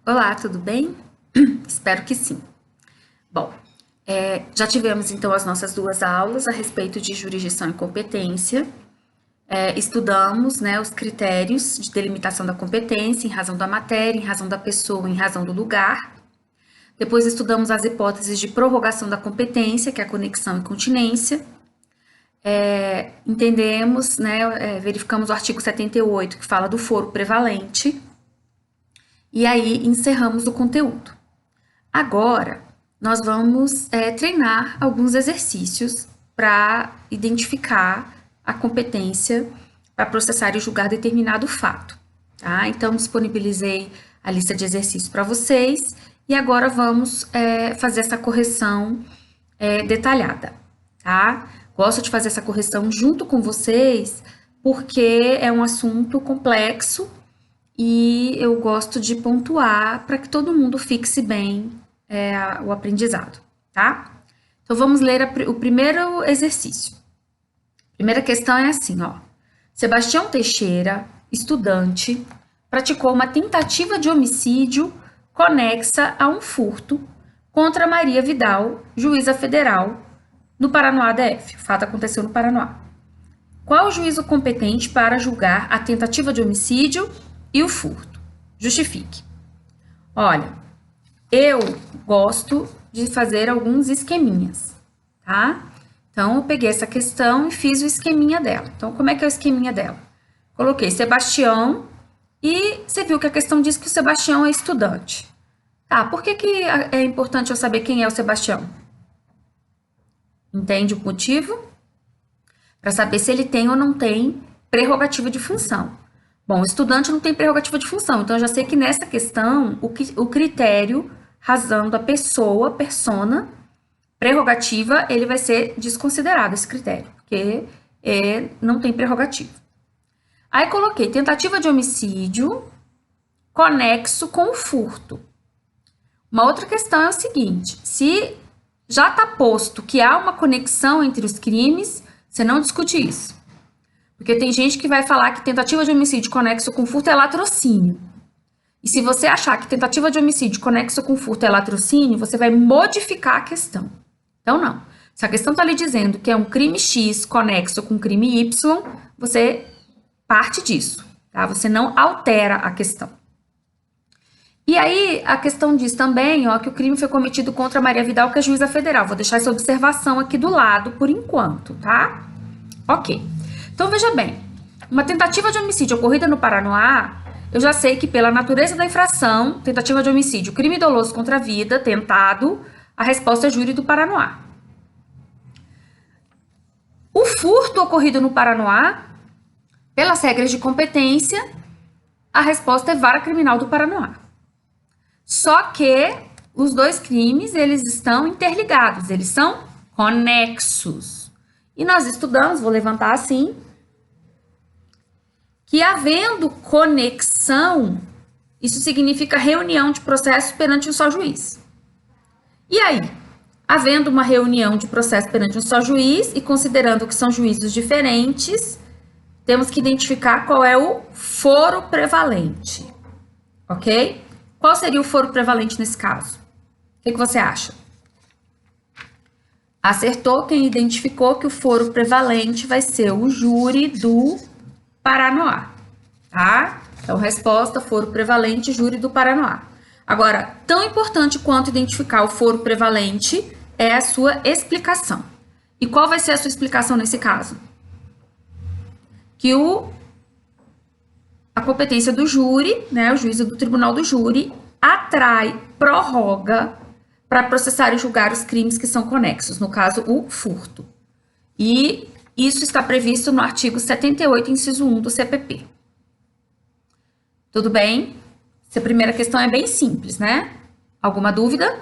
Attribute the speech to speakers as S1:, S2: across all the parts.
S1: Olá, tudo bem? Espero que sim. Bom, já tivemos então as nossas duas aulas a respeito de jurisdição e competência. Estudamos, né, os critérios de delimitação da competência em razão da matéria, em razão da pessoa, em razão do lugar. Depois estudamos as hipóteses de prorrogação da competência, que é a conexão e continência. Entendemos, né, verificamos o artigo 78, que fala do foro prevalente. E aí encerramos o conteúdo. Agora, nós vamos treinar alguns exercícios para identificar a competência para processar e julgar determinado fato. Tá? Então, disponibilizei a lista de exercícios para vocês e agora vamos fazer essa correção detalhada. Tá? Gosto de fazer essa correção junto com vocês porque é um assunto complexo e eu gosto de pontuar para que todo mundo fixe bem o aprendizado, tá? Então, vamos ler o primeiro exercício. A primeira questão é assim, ó. Sebastião Teixeira, estudante, praticou uma tentativa de homicídio conexa a um furto contra Maria Vidal, juíza federal, no Paranoá DF. O fato aconteceu no Paranoá. Qual o juízo competente para julgar a tentativa de homicídio e o furto? Justifique. Olha, eu gosto de fazer alguns esqueminhas, tá? Então, eu peguei essa questão e fiz o esqueminha dela. Então, como é que é o esqueminha dela? Coloquei Sebastião e você viu que a questão diz que o Sebastião é estudante. Tá, por que é importante eu saber quem é o Sebastião? Entende o motivo? Para saber se ele tem ou não tem prerrogativa de função. Bom, o estudante não tem prerrogativa de função, então eu já sei que nessa questão o critério, razão da pessoa, persona, prerrogativa, ele vai ser desconsiderado, esse critério, porque não tem prerrogativa. Aí coloquei tentativa de homicídio conexo com o furto. Uma outra questão é o seguinte, se já está posto que há uma conexão entre os crimes, você não discute isso. Porque tem gente que vai falar que tentativa de homicídio conexo com furto é latrocínio. E se você achar que tentativa de homicídio conexo com furto é latrocínio, você vai modificar a questão. Então, não. Se a questão está lhe dizendo que é um crime X conexo com crime Y, você parte disso, tá? Você não altera a questão. E aí, a questão diz também, ó, que o crime foi cometido contra Maria Vidal, que é juíza federal. Vou deixar essa observação aqui do lado, por enquanto, tá? Ok. Então, veja bem, uma tentativa de homicídio ocorrida no Paranoá, eu já sei que pela natureza da infração, tentativa de homicídio, crime doloso contra a vida, tentado, a resposta é júri do Paranoá. O furto ocorrido no Paranoá, pelas regras de competência, a resposta é vara criminal do Paranoá. Só que os dois crimes, eles estão interligados, eles são conexos. E nós estudamos, vou levantar assim, que havendo conexão, isso significa reunião de processos perante um só juiz. E aí, havendo uma reunião de processo perante um só juiz e considerando que são juízos diferentes, temos que identificar qual é o foro prevalente, ok? Qual seria o foro prevalente nesse caso? O que você acha? Acertou quem identificou que o foro prevalente vai ser o júri do Paranoá, tá? Então, resposta, foro prevalente, júri do Paranoá. Agora, tão importante quanto identificar o foro prevalente é a sua explicação. E qual vai ser a sua explicação nesse caso? Que a competência do júri, né, o juízo do tribunal do júri, atrai, prorroga para processar e julgar os crimes que são conexos, no caso, o furto. E isso está previsto no artigo 78, inciso 1 do CPP. Tudo bem? Essa primeira questão é bem simples, né? Alguma dúvida?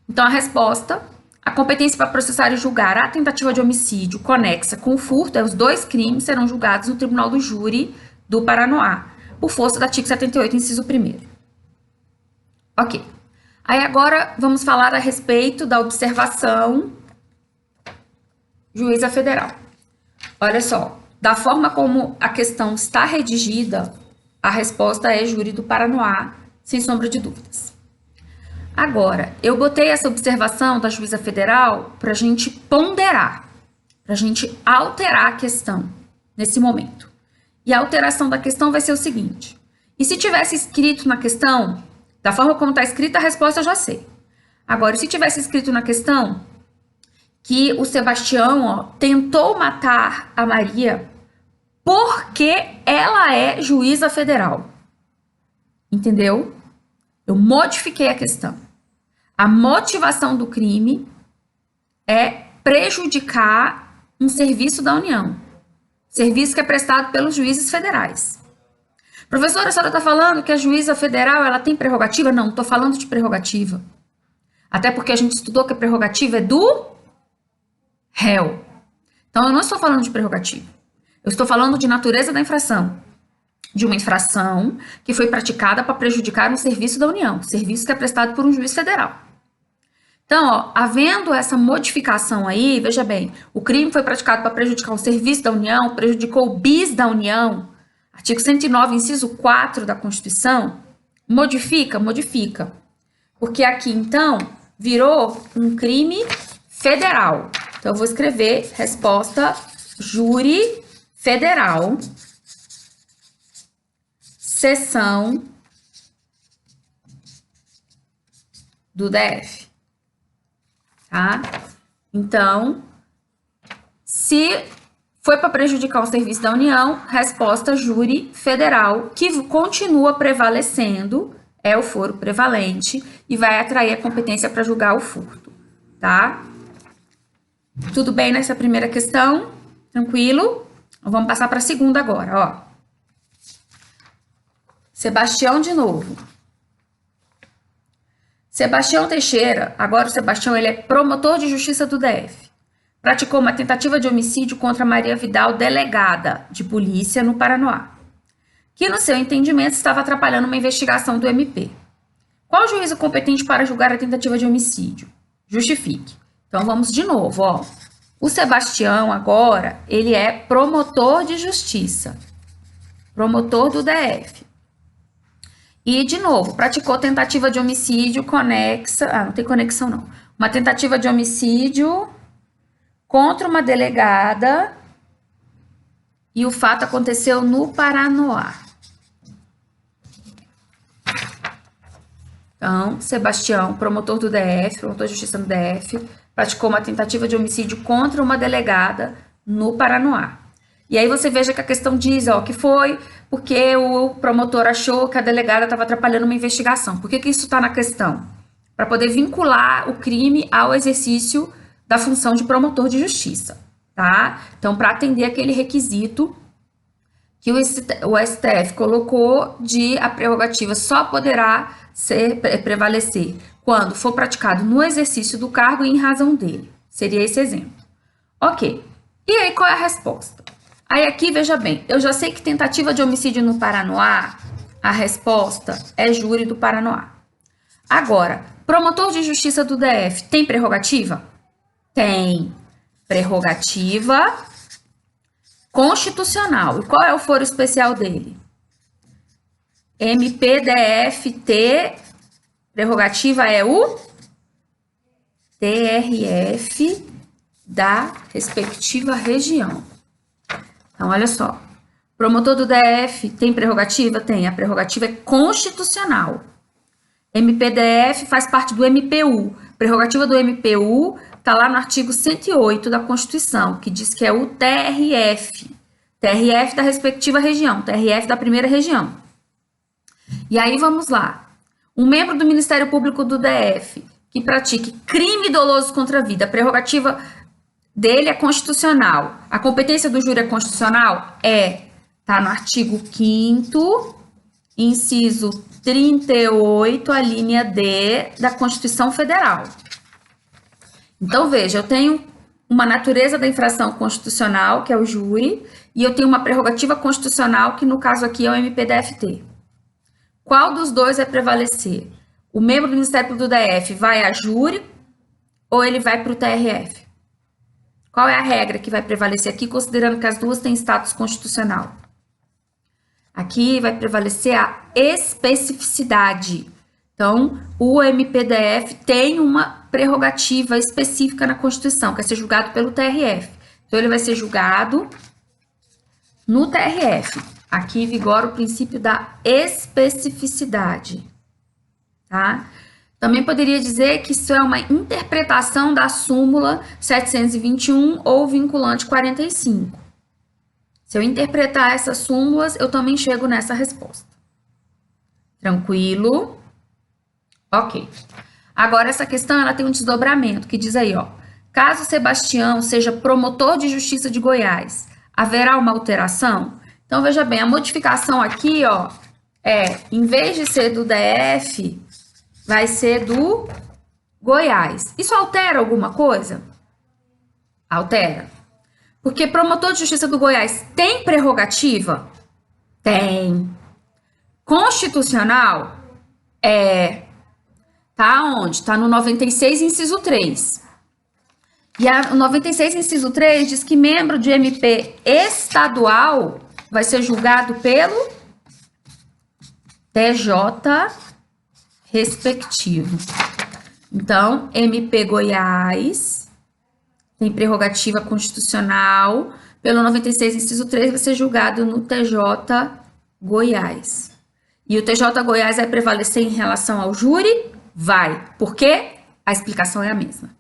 S1: Então, a resposta, a competência para processar e julgar a tentativa de homicídio conexa com o furto, os dois crimes serão julgados no tribunal do júri do Paranoá, por força do artigo 78, inciso 1º. Ok. Aí agora vamos falar a respeito da observação juíza federal. Olha só, da forma como a questão está redigida, a resposta é júri do Paranoá, sem sombra de dúvidas. Agora, eu botei essa observação da juíza federal para a gente ponderar, para a gente alterar a questão nesse momento. E a alteração da questão vai ser o seguinte: e se tivesse escrito na questão, da forma como está escrita, a resposta eu já sei. Agora, e se tivesse escrito na questão que o Sebastião tentou matar a Maria porque ela é juíza federal? Entendeu? Eu modifiquei a questão. A motivação do crime é prejudicar um serviço da União. Serviço que é prestado pelos juízes federais. Professora, a senhora está falando que a juíza federal ela tem prerrogativa? Não, estou falando de prerrogativa. Até porque a gente estudou que a prerrogativa é do réu. Então, eu não estou falando de prerrogativa. Eu estou falando de natureza da infração. De uma infração que foi praticada para prejudicar um serviço da União. Serviço que é prestado por um juiz federal. Então, havendo essa modificação aí, veja bem, o crime foi praticado para prejudicar um serviço da União, prejudicou o bis da União, artigo 109, inciso 4 da Constituição, modifica? Modifica. Porque aqui, então, virou um crime federal. Então, eu vou escrever resposta júri federal, seção do DF. Tá? Então, se foi para prejudicar o serviço da União, resposta júri federal, que continua prevalecendo, é o foro prevalente e vai atrair a competência para julgar o furto, tá? Tudo bem nessa primeira questão? Tranquilo? Vamos passar para a segunda agora, ó. Sebastião de novo. Sebastião Teixeira, agora o Sebastião ele é promotor de justiça do DF. Praticou uma tentativa de homicídio contra Maria Vidal, delegada de polícia no Paranoá, que no seu entendimento estava atrapalhando uma investigação do MP. Qual juízo competente para julgar a tentativa de homicídio? Justifique. Então vamos de novo, ó. O Sebastião agora, ele é promotor de justiça. Promotor do DF. E, de novo, praticou tentativa de homicídio conexa... Ah, não tem conexão, não. Uma tentativa de homicídio contra uma delegada e o fato aconteceu no Paranoá. Então, Sebastião, promotor do DF, promotor de justiça no DF, praticou uma tentativa de homicídio contra uma delegada no Paranoá. E aí você veja que a questão diz, ó, que foi porque o promotor achou que a delegada estava atrapalhando uma investigação. Por que isso está na questão? Para poder vincular o crime ao exercício da função de promotor de justiça, tá? Então, para atender aquele requisito que o STF colocou de a prerrogativa só poderá prevalecer quando for praticado no exercício do cargo e em razão dele. Seria esse exemplo. Ok. E aí, qual é a resposta? Aí aqui, veja bem, eu já sei que tentativa de homicídio no Paranoá, a resposta é júri do Paranoá. Agora, promotor de justiça do DF tem prerrogativa? Tem. Prerrogativa constitucional. E qual é o foro especial dele? MPDFT, prerrogativa é o TRF da respectiva região. Então, olha só, promotor do DF tem prerrogativa? Tem, a prerrogativa é constitucional. MPDF faz parte do MPU. Prerrogativa do MPU está lá no artigo 108 da Constituição, que diz que é o TRF. TRF da respectiva região, TRF da primeira região. E aí, vamos lá. Um membro do Ministério Público do DF que pratique crime doloso contra a vida, a prerrogativa dele é constitucional. A competência do júri é constitucional? Tá no artigo 5º, inciso 38, a linha D da Constituição Federal. Então, veja, eu tenho uma natureza da infração constitucional, que é o júri, e eu tenho uma prerrogativa constitucional, que no caso aqui é o MPDFT. Qual dos dois vai prevalecer? O membro do Ministério Público do DF vai a júri ou ele vai para o TRF? Qual é a regra que vai prevalecer aqui, considerando que as duas têm status constitucional? Aqui vai prevalecer a especificidade. Então, o MPDF tem uma prerrogativa específica na Constituição, que é ser julgado pelo TRF. Então, ele vai ser julgado no TRF. Aqui vigora o princípio da especificidade, tá? Também poderia dizer que isso é uma interpretação da súmula 721 ou vinculante 45. Se eu interpretar essas súmulas, eu também chego nessa resposta. Tranquilo? Ok. Agora, essa questão ela tem um desdobramento que diz aí, ó. Caso Sebastião seja promotor de justiça de Goiás, haverá uma alteração? Então, veja bem, a modificação aqui, ó, em vez de ser do DF, vai ser do Goiás. Isso altera alguma coisa? Altera. Porque promotor de justiça do Goiás tem prerrogativa? Tem. Constitucional? Tá onde? Tá no 96, inciso 3. E o 96, inciso 3 diz que membro de MP estadual vai ser julgado pelo TJ respectivo. Então, MP Goiás tem prerrogativa constitucional, pelo 96, inciso 3, vai ser julgado no TJ Goiás. E o TJ Goiás vai prevalecer em relação ao júri? Vai. Por quê? A explicação é a mesma.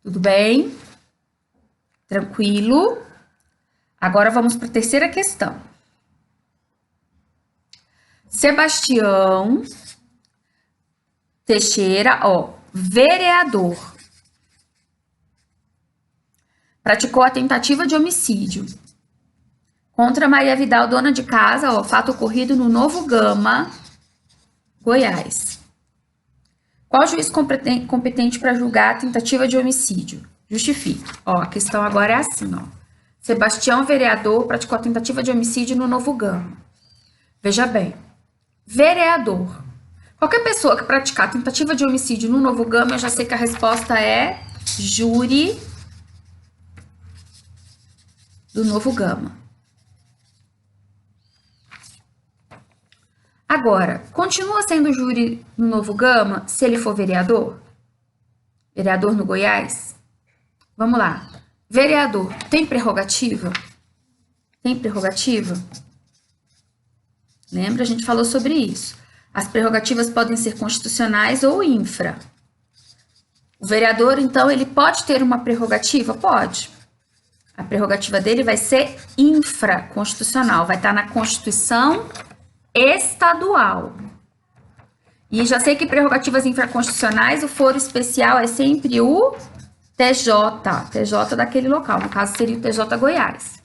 S1: Tudo bem? Tranquilo? Agora vamos para a terceira questão. Sebastião Teixeira, vereador, praticou a tentativa de homicídio contra Maria Vidal, dona de casa, fato ocorrido no Novo Gama, Goiás. Qual juiz competente para julgar a tentativa de homicídio? Justifique. A questão agora é assim, Sebastião, vereador, praticou a tentativa de homicídio no Novo Gama. Veja bem, vereador. Qualquer pessoa que praticar tentativa de homicídio no Novo Gama, eu já sei que a resposta é júri do Novo Gama. Agora, continua sendo júri no Novo Gama se ele for vereador? Vereador no Goiás? Vamos lá. Vereador tem prerrogativa? Tem prerrogativa? Lembra? A gente falou sobre isso. As prerrogativas podem ser constitucionais ou infra. O vereador, então, ele pode ter uma prerrogativa? Pode. A prerrogativa dele vai ser infraconstitucional, vai estar na Constituição estadual. E já sei que prerrogativas infraconstitucionais, o foro especial é sempre o TJ daquele local, no caso seria o TJ Goiás.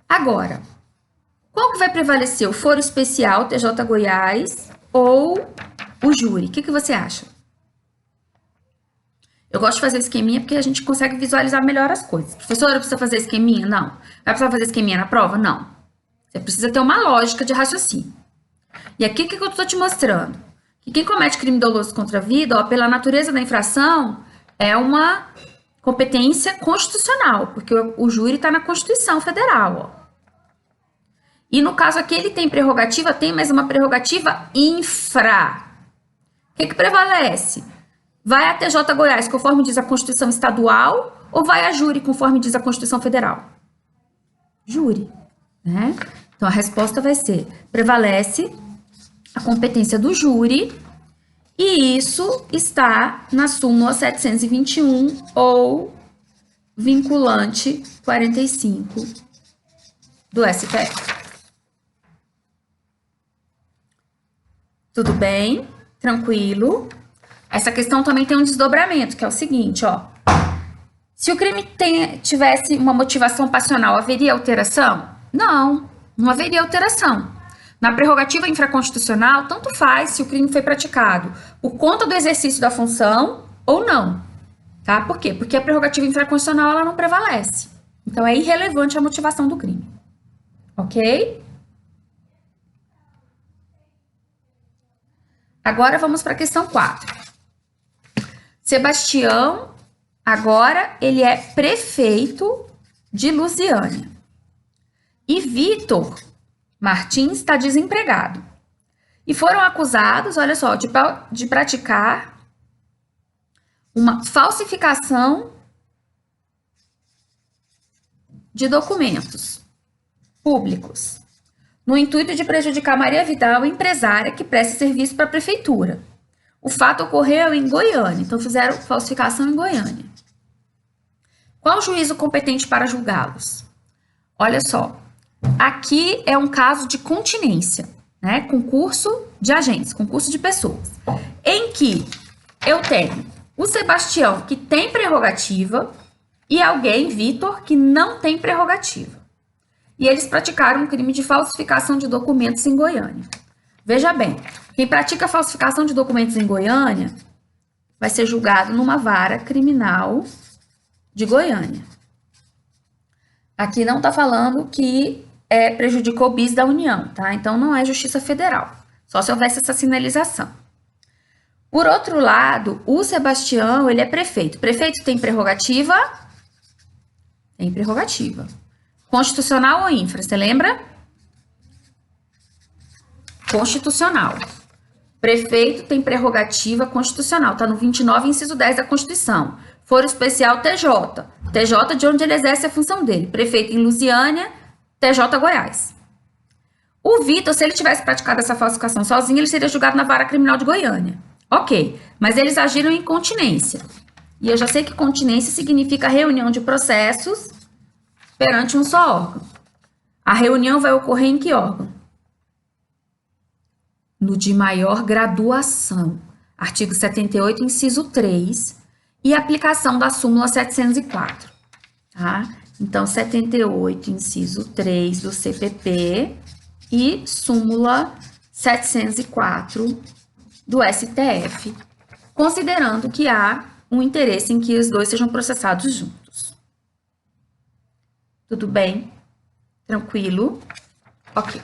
S1: Agora, qual que vai prevalecer, o foro especial, TJ Goiás, ou o júri? O que você acha? Eu gosto de fazer esqueminha porque a gente consegue visualizar melhor as coisas. Professora, precisa fazer esqueminha? Não. Vai precisar fazer esqueminha na prova? Não. Você precisa ter uma lógica de raciocínio. E aqui, o que eu estou te mostrando? Que quem comete crime doloso contra a vida, pela natureza da infração, é uma competência constitucional, porque o júri está na Constituição Federal, E no caso aqui, ele tem prerrogativa, tem mais uma prerrogativa infra. O que prevalece? Vai a TJ Goiás, conforme diz a Constituição Estadual, ou vai a júri, conforme diz a Constituição Federal? Júri, né? Então, a resposta vai ser, prevalece a competência do júri, e isso está na súmula 721 ou vinculante 45 do STF. Tudo bem? Tranquilo? Essa questão também tem um desdobramento, que é o seguinte, Se o crime tivesse uma motivação passional, haveria alteração? Não, não haveria alteração. Na prerrogativa infraconstitucional, tanto faz se o crime foi praticado por conta do exercício da função ou não. Tá? Por quê? Porque a prerrogativa infraconstitucional ela não prevalece. Então, é irrelevante a motivação do crime. Ok? Agora, vamos para a questão 4. Sebastião, agora, ele é prefeito de Lusiânia. E Vitor Martins está desempregado. E foram acusados, olha só, de praticar uma falsificação de documentos públicos, no intuito de prejudicar Maria Vidal, empresária que presta serviço para a prefeitura. O fato ocorreu em Goiânia, então fizeram falsificação em Goiânia. Qual o juízo competente para julgá-los? Olha só, aqui é um caso de continência, né? Concurso de agentes, concurso de pessoas, em que eu tenho o Sebastião, que tem prerrogativa, e alguém, Vitor, que não tem prerrogativa. E eles praticaram um crime de falsificação de documentos em Goiânia. Veja bem, quem pratica falsificação de documentos em Goiânia vai ser julgado numa vara criminal de Goiânia. Aqui não está falando que prejudicou bis da União, tá? Então não é Justiça Federal, só se houvesse essa sinalização. Por outro lado, o Sebastião, ele é prefeito. Prefeito tem prerrogativa? Tem prerrogativa. Constitucional ou infra, você lembra? Constitucional. Prefeito tem prerrogativa constitucional, tá no 29, inciso 10 da Constituição. Foro especial TJ. TJ de onde ele exerce a função dele. Prefeito em Lusiânia, TJ Goiás. O Vitor, se ele tivesse praticado essa falsificação sozinho, ele seria julgado na vara criminal de Goiânia. Ok, mas eles agiram em continência. E eu já sei que continência significa reunião de processos perante um só órgão. A reunião vai ocorrer em que órgão? No de maior graduação. Artigo 78, inciso 3, e aplicação da súmula 704. Tá? Então, 78, inciso 3 do CPP e súmula 704 do STF, considerando que há um interesse em que os dois sejam processados juntos. Tudo bem? Tranquilo? Ok.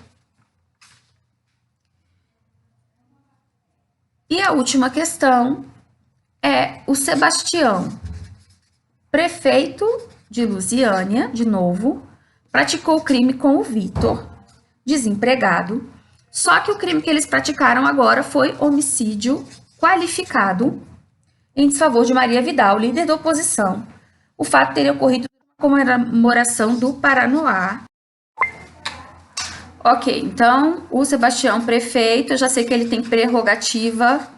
S1: E a última questão é o Sebastião, prefeito de Lusiânia, de novo, praticou o crime com o Vitor, desempregado, só que o crime que eles praticaram agora foi homicídio qualificado em desfavor de Maria Vidal, líder da oposição. O fato teria ocorrido na comemoração do Paranoá. Ok, então, o Sebastião, prefeito, eu já sei que ele tem prerrogativa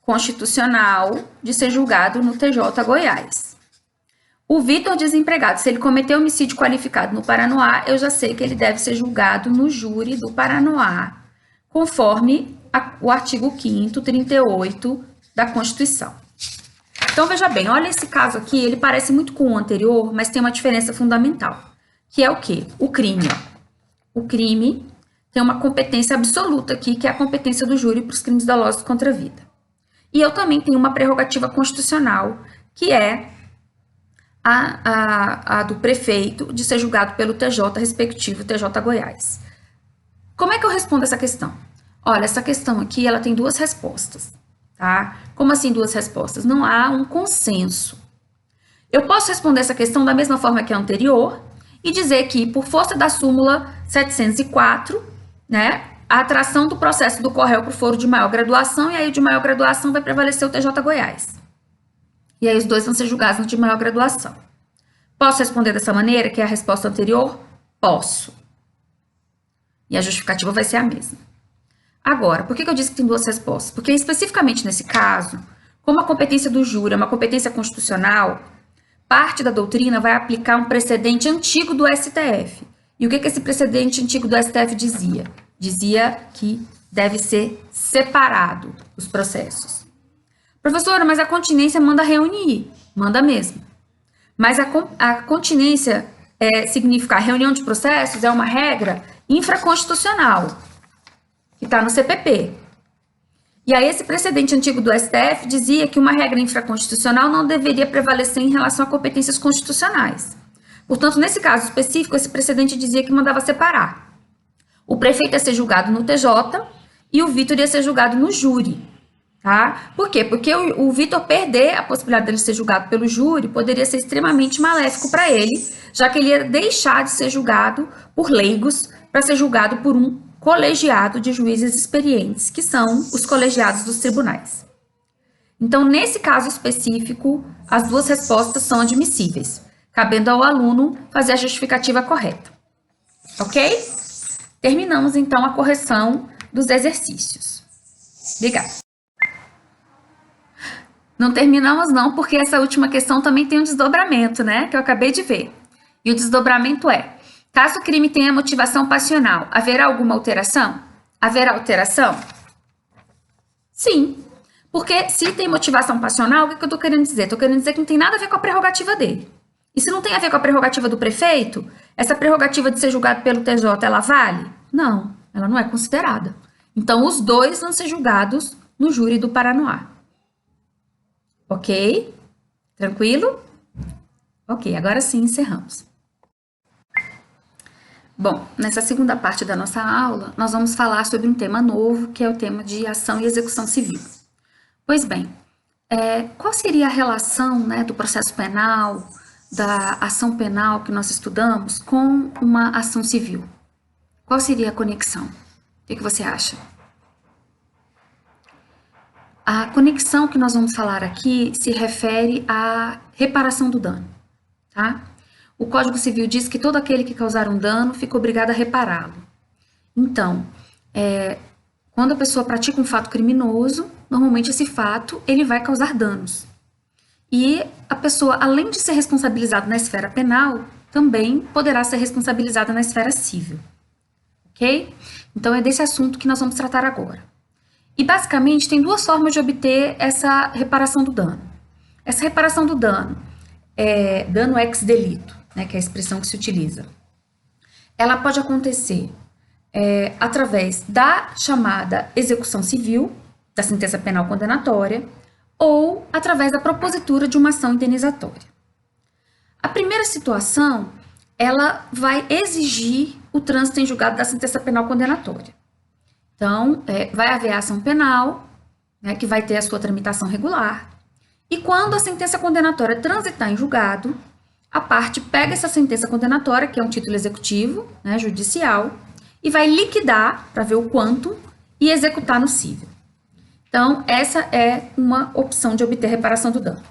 S1: constitucional de ser julgado no TJ Goiás. O Vitor, desempregado, se ele cometeu homicídio qualificado no Paranoá, eu já sei que ele deve ser julgado no júri do Paranoá, conforme o artigo 5º, 38 da Constituição. Então, veja bem, olha esse caso aqui, ele parece muito com o anterior, mas tem uma diferença fundamental, que é o quê? O crime. O crime tem uma competência absoluta aqui, que é a competência do júri para os crimes dolosos contra a vida. E eu também tenho uma prerrogativa constitucional, que é a do prefeito de ser julgado pelo TJ respectivo, TJ Goiás. Como é que eu respondo essa questão? Olha, essa questão aqui, ela tem duas respostas, tá? Como assim duas respostas? Não há um consenso. Eu posso responder essa questão da mesma forma que a anterior e dizer que, por força da súmula 704, né, a atração do processo do Corréu para o foro de maior graduação, e aí o de maior graduação vai prevalecer o TJ Goiás. E aí os dois vão ser julgados no de maior graduação. Posso responder dessa maneira, que é a resposta anterior? Posso. E a justificativa vai ser a mesma. Agora, por que eu disse que tem duas respostas? Porque especificamente nesse caso, como a competência do júri é uma competência constitucional, parte da doutrina vai aplicar um precedente antigo do STF. E o que esse precedente antigo do STF dizia? Dizia que deve ser separado os processos. Professora, mas a continência manda reunir. Manda mesmo. Mas a continência significar reunião de processos é uma regra infraconstitucional, que está no CPP. E aí esse precedente antigo do STF dizia que uma regra infraconstitucional não deveria prevalecer em relação a competências constitucionais. Portanto, nesse caso específico, esse precedente dizia que mandava separar. O prefeito ia ser julgado no TJ e o Vitor ia ser julgado no júri. tá? Por quê? Porque o Vitor perder a possibilidade dele ser julgado pelo júri poderia ser extremamente maléfico para ele, já que ele ia deixar de ser julgado por leigos para ser julgado por um colegiado de juízes experientes, que são os colegiados dos tribunais. Então, nesse caso específico, as duas respostas são admissíveis, cabendo ao aluno fazer a justificativa correta. Ok? Terminamos, então, a correção dos exercícios. Obrigada. Não terminamos, não, porque essa última questão também tem um desdobramento, né? Que eu acabei de ver. E o desdobramento é: caso o crime tenha motivação passional, haverá alguma alteração? Haverá alteração? Sim. Porque se tem motivação passional, o que eu estou querendo dizer? Estou querendo dizer que não tem nada a ver com a prerrogativa dele. E se não tem a ver com a prerrogativa do prefeito, essa prerrogativa de ser julgado pelo TJ, ela vale? Não, ela não é considerada. Então, os dois vão ser julgados no júri do Paranoá. Ok? Tranquilo? Ok, agora sim encerramos. Bom, nessa segunda parte da nossa aula, nós vamos falar sobre um tema novo, que é o tema de ação e execução civil. Pois bem, qual seria a relação, né, do processo penal, da ação penal que nós estudamos com uma ação civil? Qual seria a conexão? O que você acha? A conexão que nós vamos falar aqui se refere à reparação do dano, tá? O Código Civil diz que todo aquele que causar um dano fica obrigado a repará-lo. Então, quando a pessoa pratica um fato criminoso, normalmente esse fato ele vai causar danos. E a pessoa, além de ser responsabilizada na esfera penal, também poderá ser responsabilizada na esfera civil. Ok? Então, é desse assunto que nós vamos tratar agora. E, basicamente, tem duas formas de obter essa reparação do dano. Essa reparação do dano é dano ex delito, né, que é a expressão que se utiliza. Ela pode acontecer através da chamada execução civil, da sentença penal condenatória, ou através da propositura de uma ação indenizatória. A primeira situação, ela vai exigir o trânsito em julgado da sentença penal condenatória. Então, vai haver a ação penal, né, que vai ter a sua tramitação regular, e quando a sentença condenatória transitar em julgado, a parte pega essa sentença condenatória, que é um título executivo, né, judicial, e vai liquidar, para ver o quanto, e executar no cível. Então, essa é uma opção de obter reparação do dano.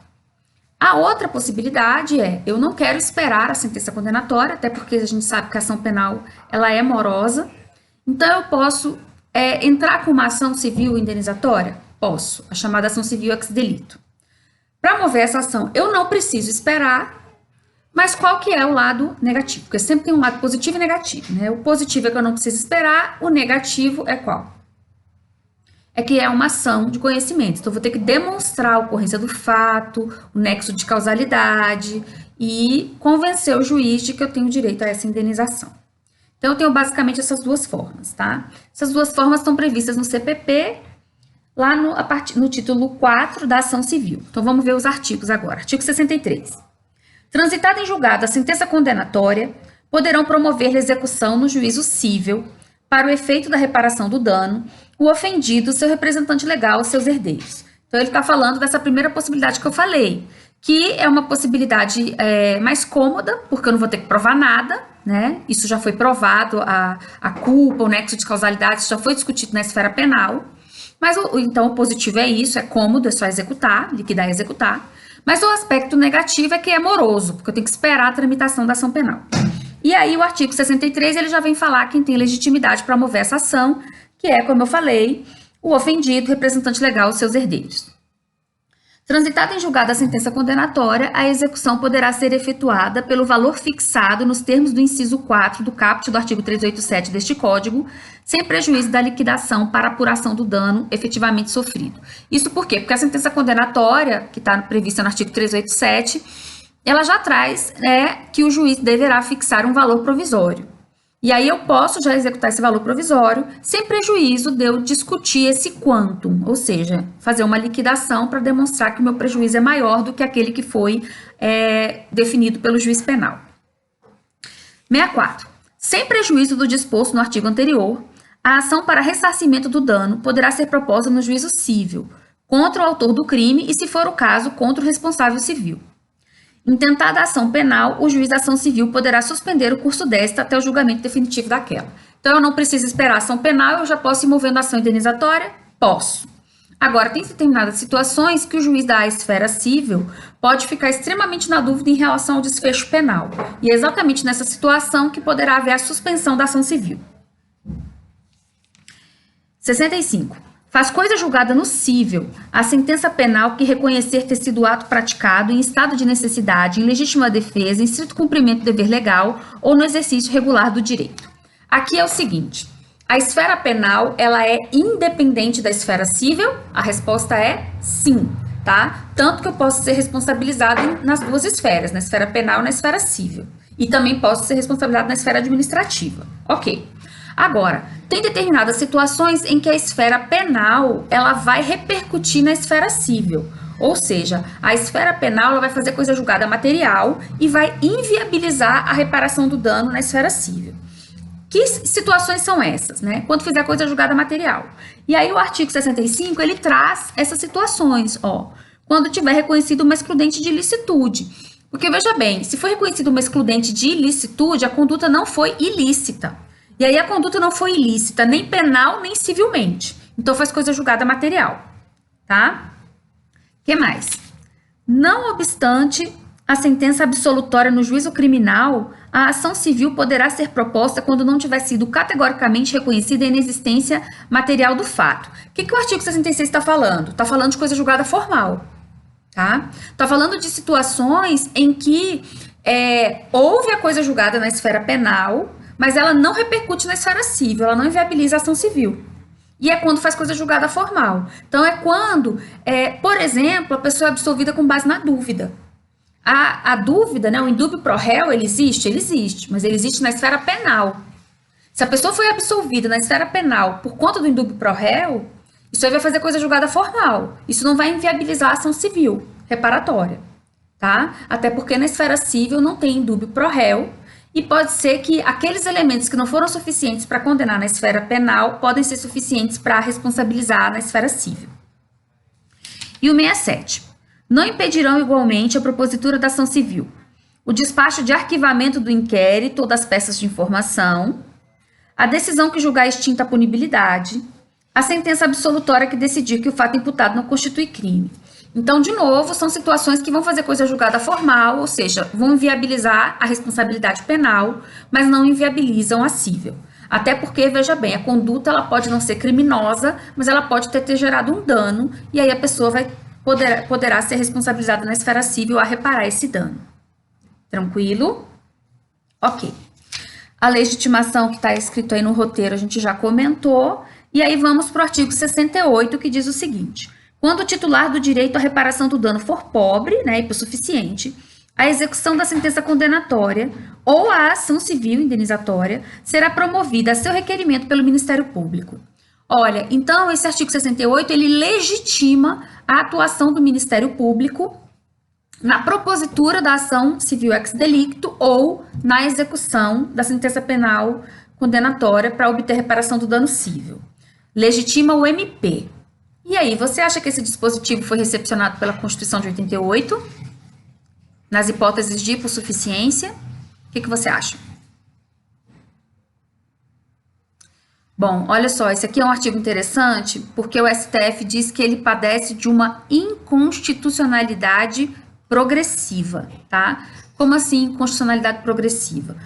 S1: A outra possibilidade é, eu não quero esperar a sentença condenatória, até porque a gente sabe que a ação penal ela é morosa, então eu posso entrar com uma ação civil indenizatória? Posso, a chamada ação civil ex delito. Para mover essa ação, eu não preciso esperar, mas qual que é o lado negativo? Porque sempre tem um lado positivo e negativo, né? O positivo é que eu não preciso esperar, o negativo é qual? É que é uma ação de conhecimento. Então, eu vou ter que demonstrar a ocorrência do fato, o nexo de causalidade e convencer o juiz de que eu tenho direito a essa indenização. Então, eu tenho basicamente essas duas formas, tá? Essas duas formas estão previstas no CPP, lá no título 4 da ação civil. Então, vamos ver os artigos agora. Artigo 63. Transitada em julgado a sentença condenatória, poderão promover-lhe execução no juízo cível, para o efeito da reparação do dano, o ofendido, seu representante legal, seus herdeiros. Então, ele está falando dessa primeira possibilidade que eu falei, que é uma possibilidade mais cômoda, porque eu não vou ter que provar nada, né? Isso já foi provado, a culpa, o nexo de causalidade, isso já foi discutido na esfera penal. Mas, então, o positivo é isso, é cômodo, é só executar, liquidar e executar. Mas o aspecto negativo é que é moroso, porque eu tenho que esperar a tramitação da ação penal. E aí, o artigo 63, ele já vem falar quem tem legitimidade para mover essa ação, que é, como eu falei, o ofendido, representante legal, seus herdeiros. Transitada em julgado a sentença condenatória, a execução poderá ser efetuada pelo valor fixado nos termos do inciso 4 do caput do artigo 387 deste Código, sem prejuízo da liquidação para apuração do dano efetivamente sofrido. Isso por quê? Porque a sentença condenatória, que está prevista no artigo 387, ela já traz que o juiz deverá fixar um valor provisório. E aí eu posso já executar esse valor provisório sem prejuízo de eu discutir esse quantum, ou seja, fazer uma liquidação para demonstrar que o meu prejuízo é maior do que aquele que foi definido pelo juiz penal. 64. Sem prejuízo do disposto no artigo anterior, a ação para ressarcimento do dano poderá ser proposta no juízo cível, contra o autor do crime e, se for o caso, contra o responsável civil. Intentada a ação penal, o juiz da ação civil poderá suspender o curso desta até o julgamento definitivo daquela. Então, eu não preciso esperar a ação penal, eu já posso ir movendo a ação indenizatória? Posso. Agora, tem determinadas situações que o juiz da esfera civil pode ficar extremamente na dúvida em relação ao desfecho penal. E é exatamente nessa situação que poderá haver a suspensão da ação civil. 65. Faz coisa julgada no cível a sentença penal que reconhecer ter sido o ato praticado em estado de necessidade, em legítima defesa, em estrito cumprimento do dever legal ou no exercício regular do direito. Aqui é o seguinte, a esfera penal, ela é independente da esfera cível? A resposta é sim, tá? Tanto que eu posso ser responsabilizado nas duas esferas, na esfera penal e na esfera cível. E também posso ser responsabilizado na esfera administrativa. Ok. Agora, tem determinadas situações em que a esfera penal, ela vai repercutir na esfera cível. Ou seja, a esfera penal ela vai fazer coisa julgada material e vai inviabilizar a reparação do dano na esfera cível. Que situações são essas, né? Quando fizer coisa julgada material. E aí o artigo 65, ele traz essas situações, ó. Quando tiver reconhecido uma excludente de ilicitude. Porque, veja bem, se for reconhecido uma excludente de ilicitude, a conduta não foi ilícita. E aí a conduta não foi ilícita, nem penal, nem civilmente. Então faz coisa julgada material, tá? O que mais? Não obstante a sentença absolutória no juízo criminal, a ação civil poderá ser proposta quando não tiver sido categoricamente reconhecida a inexistência material do fato. O que o artigo 66 está falando? Está falando de coisa julgada formal, tá? Está falando de situações em que houve a coisa julgada na esfera penal, mas ela não repercute na esfera civil, ela não inviabiliza a ação civil. E é quando faz coisa julgada formal. Então, é quando, por exemplo, a pessoa é absolvida com base na dúvida. A dúvida, né, o indúbio pro réu, ele existe, mas ele existe na esfera penal. Se a pessoa foi absolvida na esfera penal por conta do indúbio pro réu, isso aí vai fazer coisa julgada formal. Isso não vai inviabilizar a ação civil reparatória, tá? Até porque na esfera civil não tem indúbio pro réu, e pode ser que aqueles elementos que não foram suficientes para condenar na esfera penal podem ser suficientes para responsabilizar na esfera civil. E o 67. Não impedirão igualmente a propositura da ação civil, o despacho de arquivamento do inquérito ou das peças de informação, a decisão que julgar extinta a punibilidade, a sentença absolutória que decidir que o fato imputado não constitui crime. Então, de novo, são situações que vão fazer coisa julgada formal, ou seja, vão inviabilizar a responsabilidade penal, mas não inviabilizam a cível. Até porque, veja bem, a conduta ela pode não ser criminosa, mas ela pode ter gerado um dano, e aí a pessoa poderá ser responsabilizada na esfera civil a reparar esse dano. Tranquilo? Ok. A legitimação que está escrito aí no roteiro a gente já comentou, e aí vamos para o artigo 68, que diz o seguinte: quando o titular do direito à reparação do dano for pobre, né, hipossuficiente, a execução da sentença condenatória ou a ação civil indenizatória será promovida a seu requerimento pelo Ministério Público. Olha, então esse artigo 68, ele legitima a atuação do Ministério Público na propositura da ação civil ex delicto ou na execução da sentença penal condenatória para obter reparação do dano cível. Legitima o MP. E aí, você acha que esse dispositivo foi recepcionado pela Constituição de 88? Nas hipóteses de hipossuficiência? O que você acha? Bom, olha só, esse aqui é um artigo interessante, porque o STF diz que ele padece de uma inconstitucionalidade progressiva, tá? Como assim inconstitucionalidade progressiva?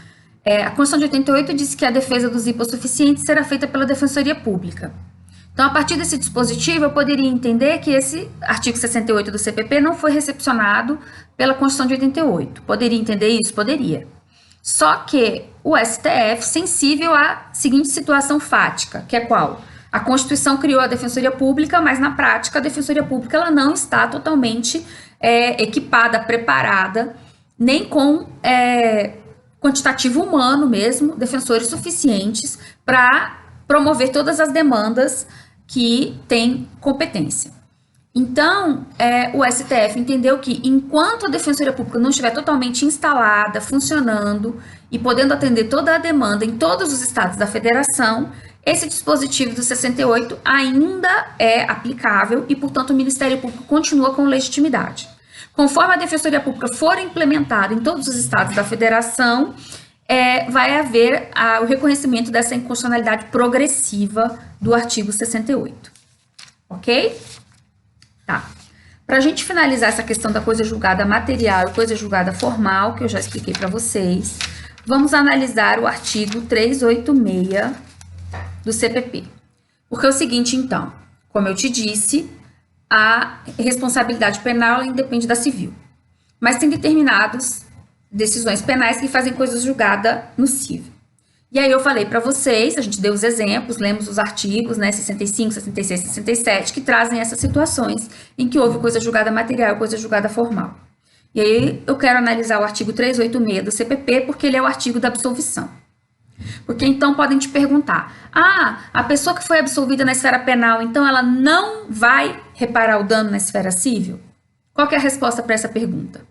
S1: A Constituição de 88 diz que a defesa dos hipossuficientes será feita pela Defensoria Pública. Então, a partir desse dispositivo, eu poderia entender que esse artigo 68 do CPP não foi recepcionado pela Constituição de 88. Poderia entender isso? Poderia. Só que o STF, sensível à seguinte situação fática, que é qual? A Constituição criou a Defensoria Pública, mas na prática a Defensoria Pública ela não está totalmente equipada, preparada, nem com quantitativo humano mesmo, defensores suficientes para promover todas as demandas que têm competência. Então, o STF entendeu que, enquanto a Defensoria Pública não estiver totalmente instalada, funcionando e podendo atender toda a demanda em todos os estados da federação, esse dispositivo do 68 ainda é aplicável e, portanto, o Ministério Público continua com legitimidade. Conforme a Defensoria Pública for implementada em todos os estados da federação, vai haver o reconhecimento dessa inconstitucionalidade progressiva do artigo 68. Ok? Tá. Para a gente finalizar essa questão da coisa julgada material e coisa julgada formal, que eu já expliquei para vocês, vamos analisar o artigo 386 do CPP. Porque é o seguinte, então, como eu te disse, a responsabilidade penal independe da civil. Mas tem determinadas decisões penais que fazem coisas julgadas no civil. E aí eu falei para vocês, a gente deu os exemplos, lemos os artigos, né, 65, 66, 67, que trazem essas situações em que houve coisa julgada material e coisa julgada formal. E aí eu quero analisar o artigo 386 do CPP, porque ele é o artigo da absolvição. Porque então podem te perguntar, a pessoa que foi absolvida na esfera penal, então ela não vai reparar o dano na esfera civil? Qual que é a resposta para essa pergunta?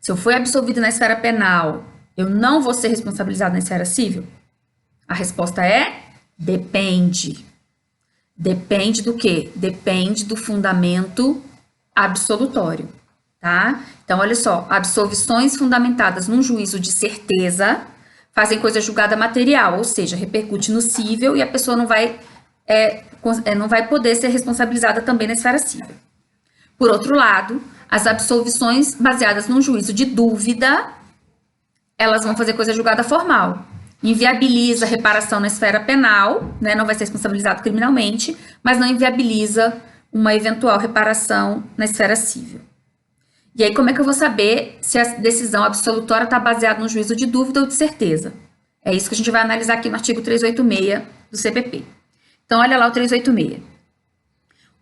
S1: Se eu fui absolvido na esfera penal, eu não vou ser responsabilizado na esfera civil? A resposta é depende. Depende do quê? Depende do fundamento absolutório, tá? Então, olha só, absolvições fundamentadas num juízo de certeza fazem coisa julgada material, ou seja, repercute no cível e a pessoa não vai poder ser responsabilizada também na esfera civil. Por outro lado, as absolvições baseadas num juízo de dúvida, elas vão fazer coisa julgada formal. Inviabiliza a reparação na esfera penal, né? Não vai ser responsabilizado criminalmente, mas não inviabiliza uma eventual reparação na esfera civil. E aí, como é que eu vou saber se a decisão absolutória está baseada no juízo de dúvida ou de certeza? É isso que a gente vai analisar aqui no artigo 386 do CPP. Então, olha lá o 386.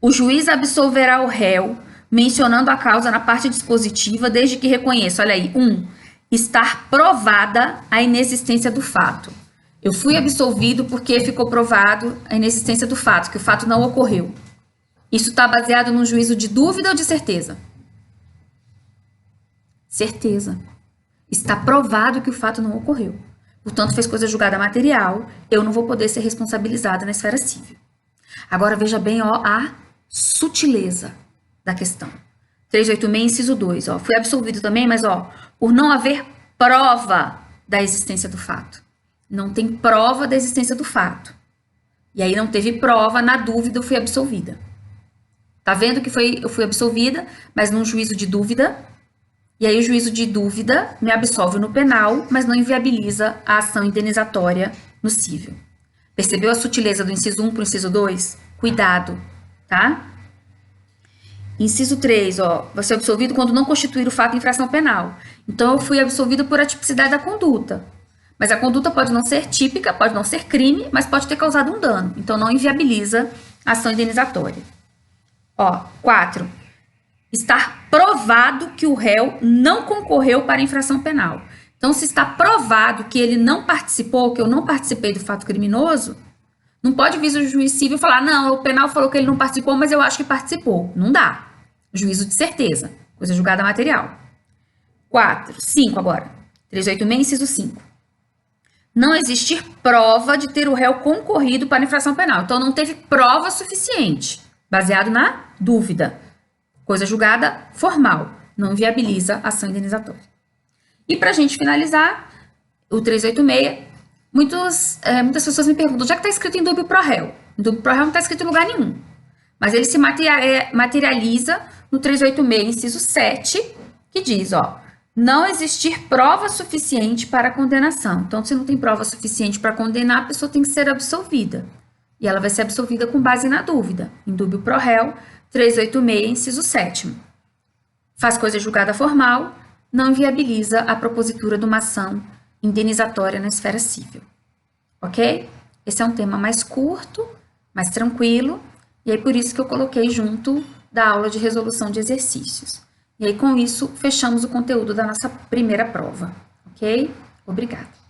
S1: O juiz absolverá o réu, mencionando a causa na parte dispositiva, desde que reconheça, olha aí, estar provada a inexistência do fato. Eu fui absolvido porque ficou provado a inexistência do fato, que o fato não ocorreu. Isso está baseado num juízo de dúvida ou de certeza? Certeza. Está provado que o fato não ocorreu. Portanto, fez coisa julgada material, eu não vou poder ser responsabilizada na esfera civil. Agora, veja bem, a sutileza da questão. 386, inciso 2, fui absolvido também, mas, por não haver prova da existência do fato. Não tem prova da existência do fato. E aí não teve prova, na dúvida eu fui absolvida. Tá vendo que eu fui absolvida, mas num juízo de dúvida, e aí o juízo de dúvida me absolve no penal, mas não inviabiliza a ação indenizatória no cível. Percebeu a sutileza do inciso 1 para o inciso 2? Cuidado, tá? Inciso 3, vai ser absolvido quando não constituir o fato infração penal. Então, eu fui absolvido por atipicidade da conduta. Mas a conduta pode não ser típica, pode não ser crime, mas pode ter causado um dano. Então, não inviabiliza a ação indenizatória. 4. Estar provado que o réu não concorreu para a infração penal. Então, se está provado que ele não participou, que eu não participei do fato criminoso, não pode vir o juiz civil falar, não, o penal falou que ele não participou, mas eu acho que participou. Não dá. Juízo de certeza, coisa julgada material. 5 agora. 386, inciso 5. Não existir prova de ter o réu concorrido para a infração penal. Então, não teve prova suficiente, baseado na dúvida. Coisa julgada formal, não viabiliza a ação indenizatória. E para a gente finalizar, o 386, muitas pessoas me perguntam, já que está escrito em dúbio pro réu? Em dúbio pro réu não está escrito em lugar nenhum. Mas ele se materializa no 386, inciso 7, que diz, não existir prova suficiente para a condenação. Então, se não tem prova suficiente para condenar, a pessoa tem que ser absolvida. E ela vai ser absolvida com base na dúvida. Em dúbio pro réu, 386, inciso 7. Faz coisa julgada formal, não inviabiliza a propositura de uma ação indenizatória na esfera civil. Ok? Esse é um tema mais curto, mais tranquilo, e aí por isso que eu coloquei junto da aula de resolução de exercícios. E aí com isso, fechamos o conteúdo da nossa primeira prova. Ok? Obrigada.